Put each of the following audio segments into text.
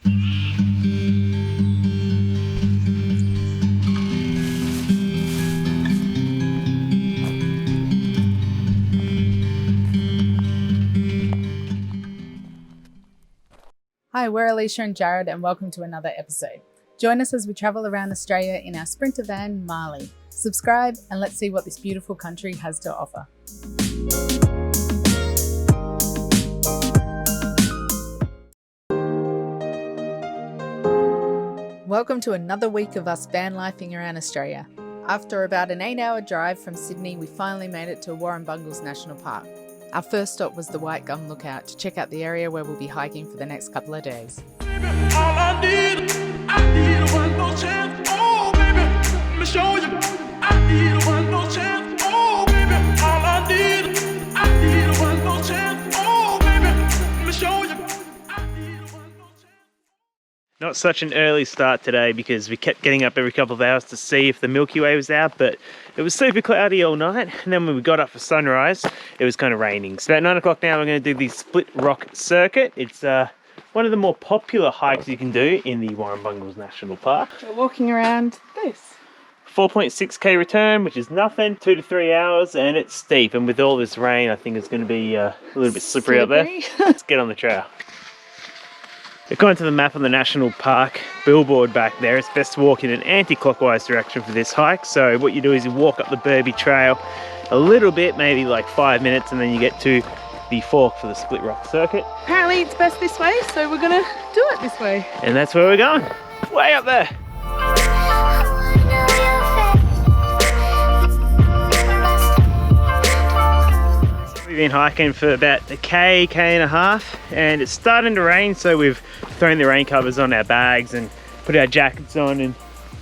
Hi, we're Alicia and Jared, and welcome to another episode. Join us as we travel around Australia in our Sprinter van, Marley. Subscribe and let's see what this beautiful country has to offer. Welcome to another week of us van lifing around Australia. After about an 8-hour drive from Sydney, we finally made it to Warrumbungles National Park. Our first stop was the White Gum Lookout to check out the area where we'll be hiking for the next couple of days. Baby, all I need one more chance. Oh, baby, let me show you. I need one more chance. Oh, baby, all I need one more chance. Oh, baby, let me show you. I need one more chance. Not such an early start today because we kept getting up every couple of hours to see if the Milky Way was out, but it was super cloudy all night, and then when we got up for sunrise, it was kind of raining. It's about 9 o'clock now. We're going to do the Split Rock Circuit. It's one of the more popular hikes you can do in the Warrumbungles National Park. We're walking around this. 4.6k return, which is nothing, 2 to 3 hours, and it's steep. And with all this rain, I think it's going to be a little bit slippery up there. Let's get on the trail. According to the map on the National Park billboard back there, it's best to walk in an anti-clockwise direction for this hike. So what you do is you walk up the Burby Trail a little bit, maybe like 5 minutes, and then you get to the fork for the Split Rock Circuit. Apparently it's best this way, so we're gonna do it this way. And that's where we're going, way up there. We've been hiking for about a K and a half, and it's starting to rain, so we've thrown the rain covers on our bags and put our jackets on, and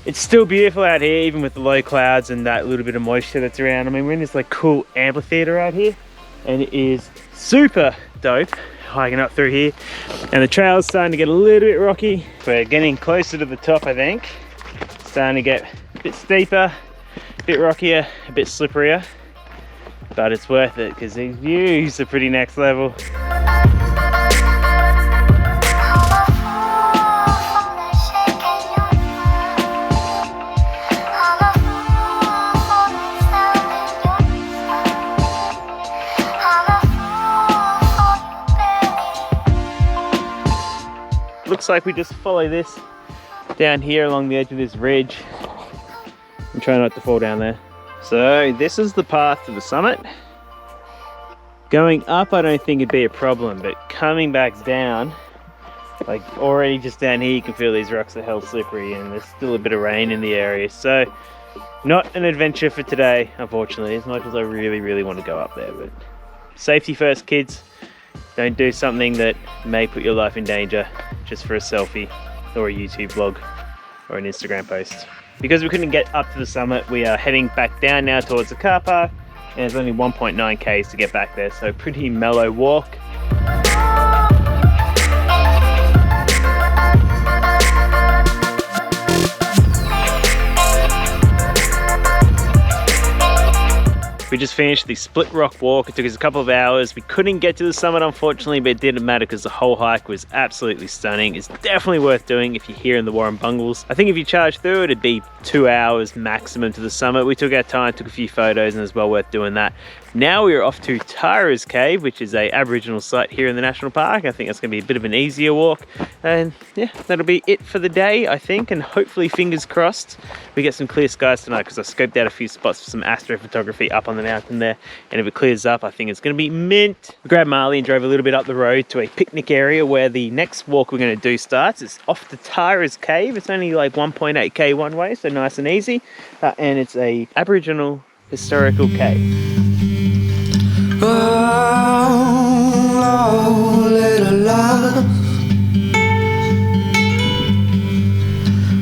it's still beautiful out here even with the low clouds and that little bit of moisture that's around. I mean, we're in this like cool amphitheater out here, and it is super dope hiking up through here, and the trail is starting to get a little bit rocky. We're getting closer to the top, I think. Starting to get a bit steeper, a bit rockier, a bit slipperier. But it's worth it because these views are pretty next level. Looks like we just follow this down here along the edge of this ridge and try not to fall down there. So this is the path to the summit. Going up I don't think it'd be a problem, but coming back down, like already just down here you can feel these rocks are hell slippery and there's still a bit of rain in the area. So not an adventure for today, unfortunately, as much as I really want to go up there. But safety first, kids. Don't do something that may put your life in danger just for a selfie or a YouTube vlog or an Instagram post. Because we couldn't get up to the summit, we are heading back down now towards the car park, and it's only 1.9 k's to get back there, so pretty mellow walk. We just finished the Split Rock walk. It took us a couple of hours. We couldn't get to the summit, unfortunately, but it didn't matter because the whole hike was absolutely stunning. It's definitely worth doing if you're here in the Warrumbungles. I think if you charge through it, it'd be 2 hours maximum to the summit. We took our time, took a few photos, and it's well worth doing that. Now we are off to Tara's Cave, which is a Aboriginal site here in the National Park. I think that's going to be a bit of an easier walk. And yeah, that'll be it for the day, I think. And hopefully, fingers crossed, we get some clear skies tonight because I scoped out a few spots for some astrophotography up on the mountain there. And if it clears up, I think it's going to be mint. We grabbed Marley and drove a little bit up the road to a picnic area where the next walk we're going to do starts. It's off to Tara's Cave. It's only like 1.8k one way, so nice and easy. And it's a Aboriginal historical cave. Oh, little love.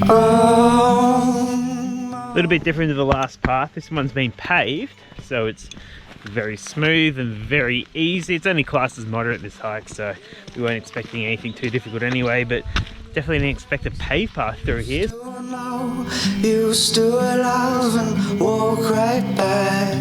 A little bit different to the last path. This one's been paved, so it's very smooth and very easy. It's only classed as moderate this hike, so we weren't expecting anything too difficult anyway, but definitely didn't expect a paved path through here. You still love and walk right back.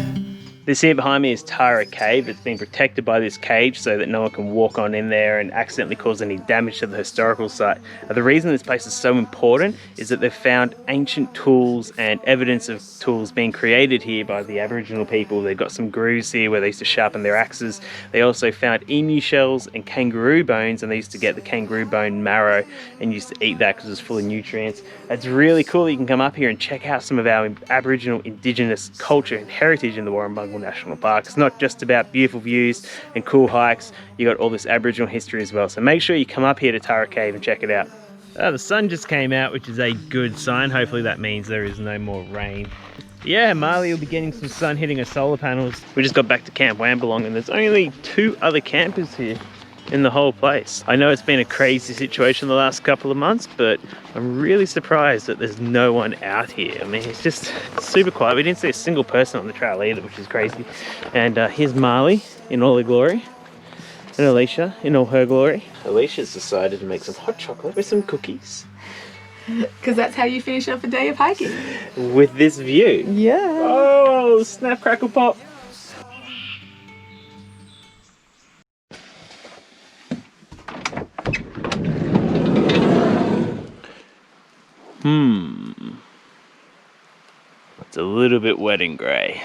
This here behind me is Tara Cave. It's been protected by this cage so that no one can walk on in there and accidentally cause any damage to the historical site. The reason this place is so important is that they've found ancient tools and evidence of tools being created here by the Aboriginal people. They've got some grooves here where they used to sharpen their axes. They also found emu shells and kangaroo bones, and they used to get the kangaroo bone marrow and used to eat that because it was full of nutrients. It's really cool that you can come up here and check out some of our Aboriginal Indigenous culture and heritage in the Warrumbungle National Park. It's not just about beautiful views and cool hikes, you got all this Aboriginal history as well. So make sure you come up here to Tara Cave and check it out. The sun just came out, which is a good sign. Hopefully that means there is no more rain. Yeah, Marley will be getting some sun hitting her solar panels. We just got back to Camp Wambalong and there's only 2 other campers here in the whole place. I know it's been a crazy situation the last couple of months, but I'm really surprised that there's no one out here. I mean, it's just super quiet. We didn't see a single person on the trail either, which is crazy. And here's Marley in all her glory, and Alicia in all her glory. Alicia's decided to make some hot chocolate with some cookies. Because that's how you finish up a day of hiking. With this view. Yeah. Oh, snap, crackle, pop. It's a little bit wet and grey.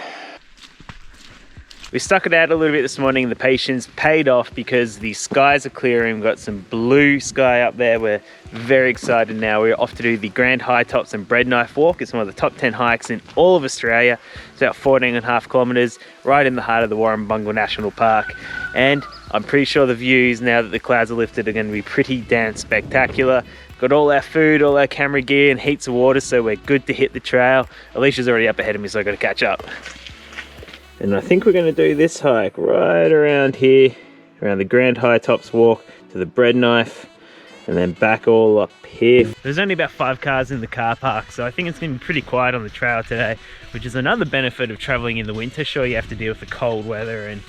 We stuck it out a little bit this morning. The patience paid off because the skies are clearing. We've got some blue sky up there. We're very excited now. We're off to do the Grand High Tops and Bread Knife Walk. It's one of the top 10 hikes in all of Australia. It's about 14.5 kilometres, right in the heart of the Warrumbungle National Park. And I'm pretty sure the views, now that the clouds are lifted, are going to be pretty damn spectacular. Got all our food, all our camera gear and heaps of water, so we're good to hit the trail. Alicia's already up ahead of me, so I've got to catch up. And I think we're going to do this hike right around here, around the Grand High Tops Walk to the Bread Knife, and then back all up here. There's only about 5 cars in the car park, so I think it's going to be pretty quiet on the trail today, which is another benefit of traveling in the winter. Sure, you have to deal with the cold weather and,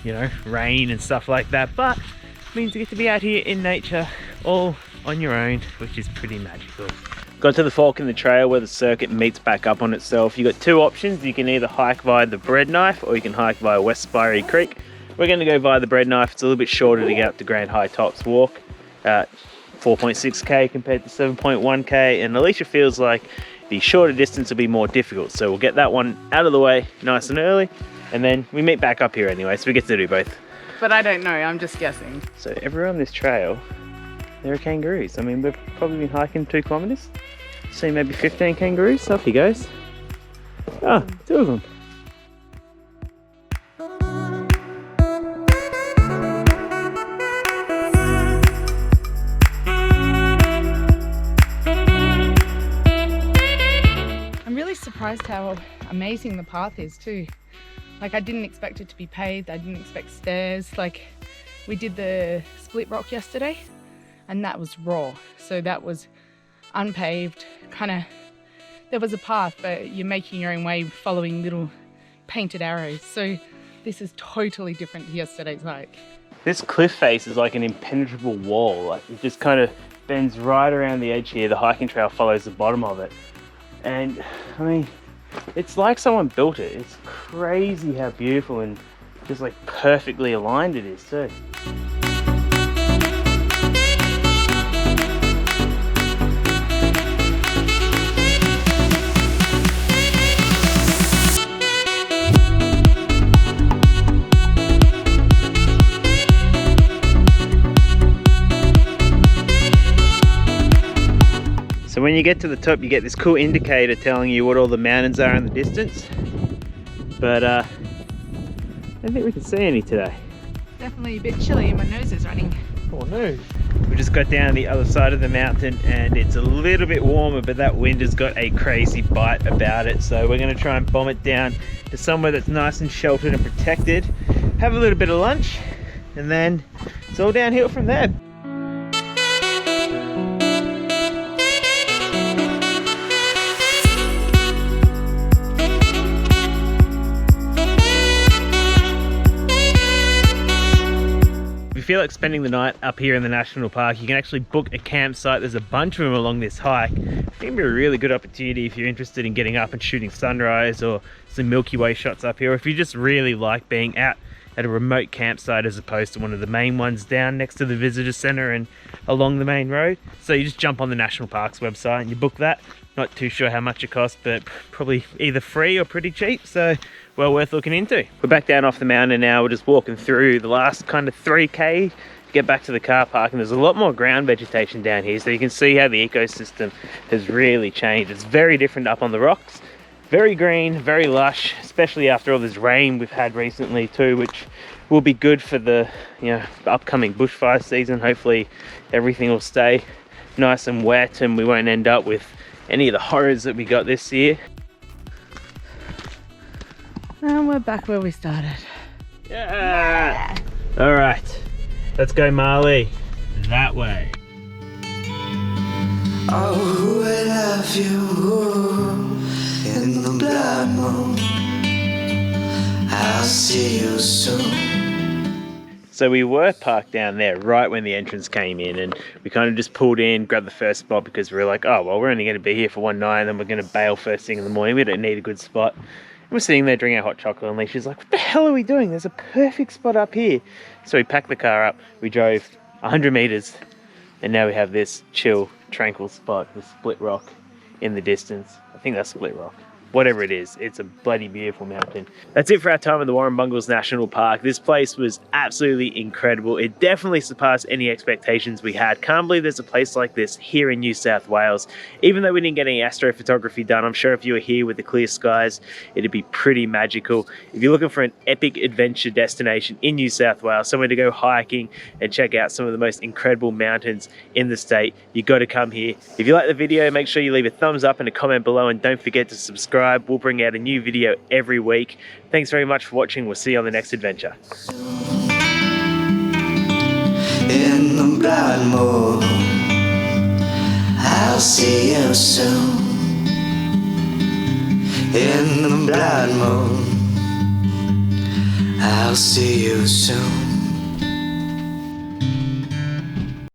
you know, rain and stuff like that, but it means you get to be out here in nature all on your own, which is pretty magical. Got to the fork in the trail where the circuit meets back up on itself. You've got 2 options. You can either hike via the Bread Knife or you can hike via West Spirey Creek. We're going to go via the Bread Knife. It's a little bit shorter to get up to Grand High Tops Walk, 4.6k compared to 7.1k, and Alicia feels like the shorter distance will be more difficult, so we'll get that one out of the way nice and early, and then we meet back up here anyway, so we get to do both. But I don't know, I'm just guessing. So everywhere on this trail there are kangaroos. I mean, we've probably been hiking 2 kilometres, seen maybe 15 kangaroos. Off he goes. Ah, 2 of them. I'm really surprised how amazing the path is too. Like, I didn't expect it to be paved, I didn't expect stairs. Like, we did the split rock yesterday and that was raw, so that was unpaved, kind of, there was a path but you're making your own way following little painted arrows, so this is totally different to yesterday's hike. This cliff face is like an impenetrable wall. Like, it just kind of bends right around the edge here. The hiking trail follows the bottom of it, and I mean, it's like someone built it. It's crazy how beautiful and just like perfectly aligned it is too. So when you get to the top, you get this cool indicator telling you what all the mountains are in the distance. But I don't think we can see any today. Definitely a bit chilly and my nose is running. Oh no. We just got down the other side of the mountain and it's a little bit warmer, but that wind has got a crazy bite about it. So we're going to try and bomb it down to somewhere that's nice and sheltered and protected. Have a little bit of lunch and then it's all downhill from there. feel like spending the night up here in the national park, you can actually book a campsite. There's a bunch of them along this hike. I think it'd be a really good opportunity if you're interested in getting up and shooting sunrise or some Milky Way shots up here, or if you just really like being out at a remote campsite as opposed to one of the main ones down next to the visitor center and along the main road. So you just jump on the national parks website and you book that. Not too sure how much it costs, but probably either free or pretty cheap, so well worth looking into. We're back down off the mountain now. We're just walking through the last kind of 3k to get back to the car park, and there's a lot more ground vegetation down here, so you can see how the ecosystem has really changed. It's very different up on the rocks. Very green, very lush, especially after all this rain we've had recently too, which will be good for the upcoming bushfire season. Hopefully everything will stay nice and wet and we won't end up with any of the horrors that we got this year. And we're back where we started. Yeah! All right, let's go, Marley. That way. Oh, I love you in the blood moon. I'll see you soon. So we were parked down there right when the entrance came in, and we kind of just pulled in, grabbed the first spot because we were like, oh, well, we're only going to be here for one night and then we're going to bail first thing in the morning. We don't need a good spot. And we're sitting there drinking our hot chocolate, and Alicia's like, what the hell are we doing? There's a perfect spot up here. So we packed the car up, we drove 100 meters, and now we have this chill, tranquil spot with Split Rock in the distance. I think that's Split Rock. Whatever it is, it's a bloody beautiful mountain. That's it for our time at the Warrumbungles National Park. This place was absolutely incredible. It definitely surpassed any expectations we had. Can't believe there's a place like this here in New South Wales. Even though we didn't get any astrophotography done, I'm sure if you were here with the clear skies, it'd be pretty magical. If you're looking for an epic adventure destination in New South Wales, somewhere to go hiking and check out some of the most incredible mountains in the state, you got to come here. If you like the video, make sure you leave a thumbs up and a comment below, and don't forget to subscribe. We'll bring out a new video every week. Thanks very much for watching. We'll see you on the next adventure. In the blood moon, I'll see you soon. In the blood moon, I'll see you soon.